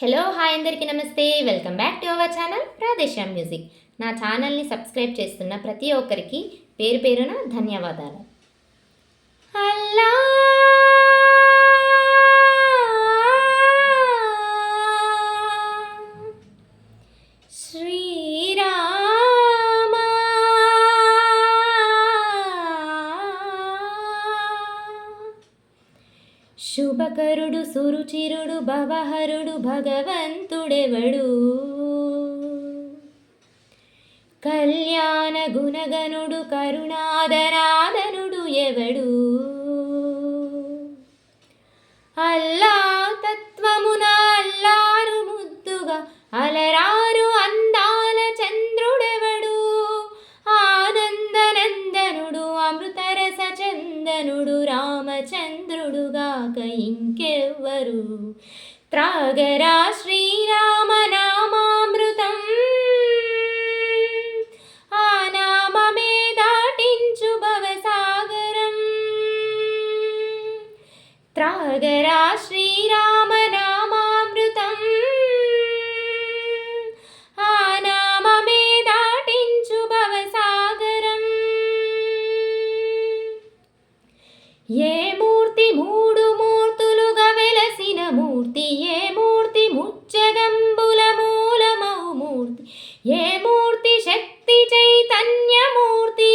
Hello hi అందరికీ నమస్తే. Welcome back to our channel ప్రాదేశ్యామ్ మ్యూజిక్. నా ఛానల్ని సబ్స్క్రైబ్ చేస్తున్న ప్రతి ఒక్కరికి పేరు పేరున ధన్యవాదాలు. అల్లా శుభకరుడు సురుచిరుడు భవహరుడు భగవంతుడెవడు, కళ్యాణ గుణగనుడు కరుణాదరాదనుడు ఎవడు, అల్లా తత్వమున అల్లారు ముద్దుగా అలరారు అందాల చంద్రుడెవడు, ఆనందనందనుడు అమృతరస చందనుడు రామచంద్రుడుగాక ఇంకెవ్వరు. త్రాగరా శ్రీరామ నామామృతం, ఆ నామమే దాటించు భవసాగరం. త్రాగరా శ్రీరామ నామామృతం, ఆ నామమే దాటించు భవసాగరం. ఏ మూర్తి మూడు మూర్తులుగా వెలసిన మూర్తి, ఏ మూర్తి ముచ్చగంబుల మూలమౌ మూర్తి, ఏ మూర్తి శక్తి చైతన్యమూర్తి,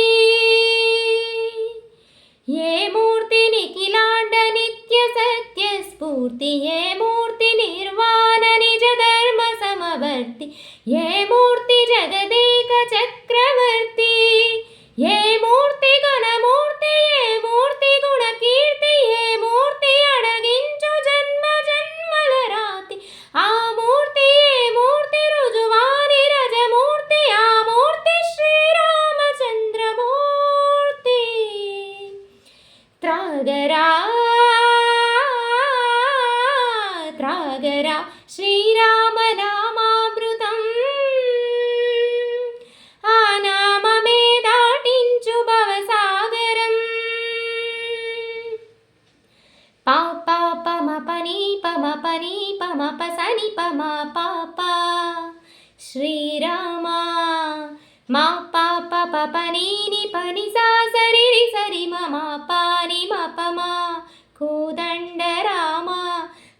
ఏ మూర్తి నిఖిలాండ నిత్య సత్య స్ఫూర్తి, ఏ మూర్తి నిర్వాణ నిజ ధర్మ సమవర్తి, ఏ మూర్తి జగదేక చక్రవర్తి, ఏ మూర్తి గణమూర్తి, ఏ మూర్తి గుణ కీర్తి, ఏ మూర్తి అడగించు జన్మ జన్మల రాతి, ఆ మూర్తి ఏ మూర్తి రుజువాని రజమూర్తి, ఆ మూర్తి శ్రీరామచంద్రమూర్తి. త్రాగరా త్రాగరా శ్రీరామ నామామృతం, ఆ నామమే దాటించు భవసాగరం. పాప పమ పని పమ పని పమ పసని పమ పాప శ్రీరామ, మా పాప పని ని పని సా సరి సరి మమ పాని మపమ కోదండ రామ,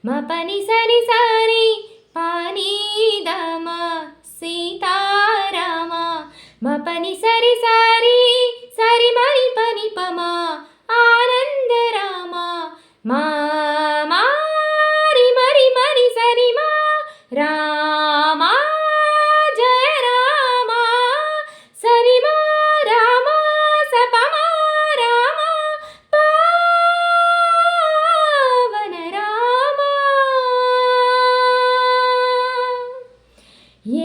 మ పని సరి సరి పాని దమ సీతారామ, మ పని సరి సరి సరి మరి పని పమ ఆనంద రామ, మా మారి మరి మరి సరి మా రామ జయ రామ, సరి మా రామ సపమ రామ పావన రామ.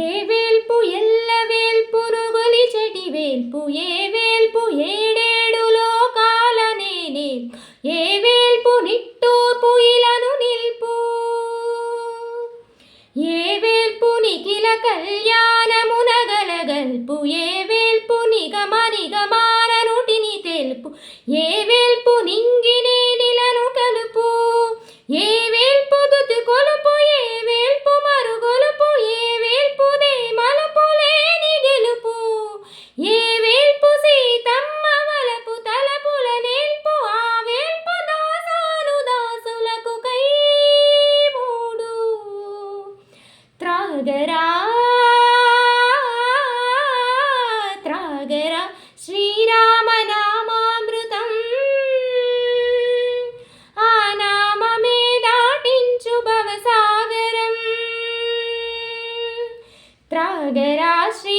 ఏ వేల్పు ఎల్ల వేల్పును గొలిచెటి వేల్పు, ఏ వేల్పు ఏడేడు లోకాల నేనే, ఏ వేల్పు నిట్టూర్పు ఇలను నిల్పు, ఏ వేల్పు నిఖిల కళ్యాణమున గలగల్పు, ఏ వేల్పు నిగమ నిగమాన నుటిని తెలుపు, ఏ వేల్పు నింగినే నిలను కలుపు, ఏ వేల్పు దుతు కొలుపు, ఏ వేల్పు మరుగొలుపు, ఏ వేల్పు దే మలుపు లేని గెలుపు, ఏ వేల్పు సీతమ్మ వలపు తలపుల నేల్పు, ఆ వేల్పు దాసాను దాసులకు కై మూడు. త్రాగరా త్రాగరా శ్రీరామ నామామృతం, ఆ నామమే దాటించు భవసాగరం. త్రాగరా శ్రీ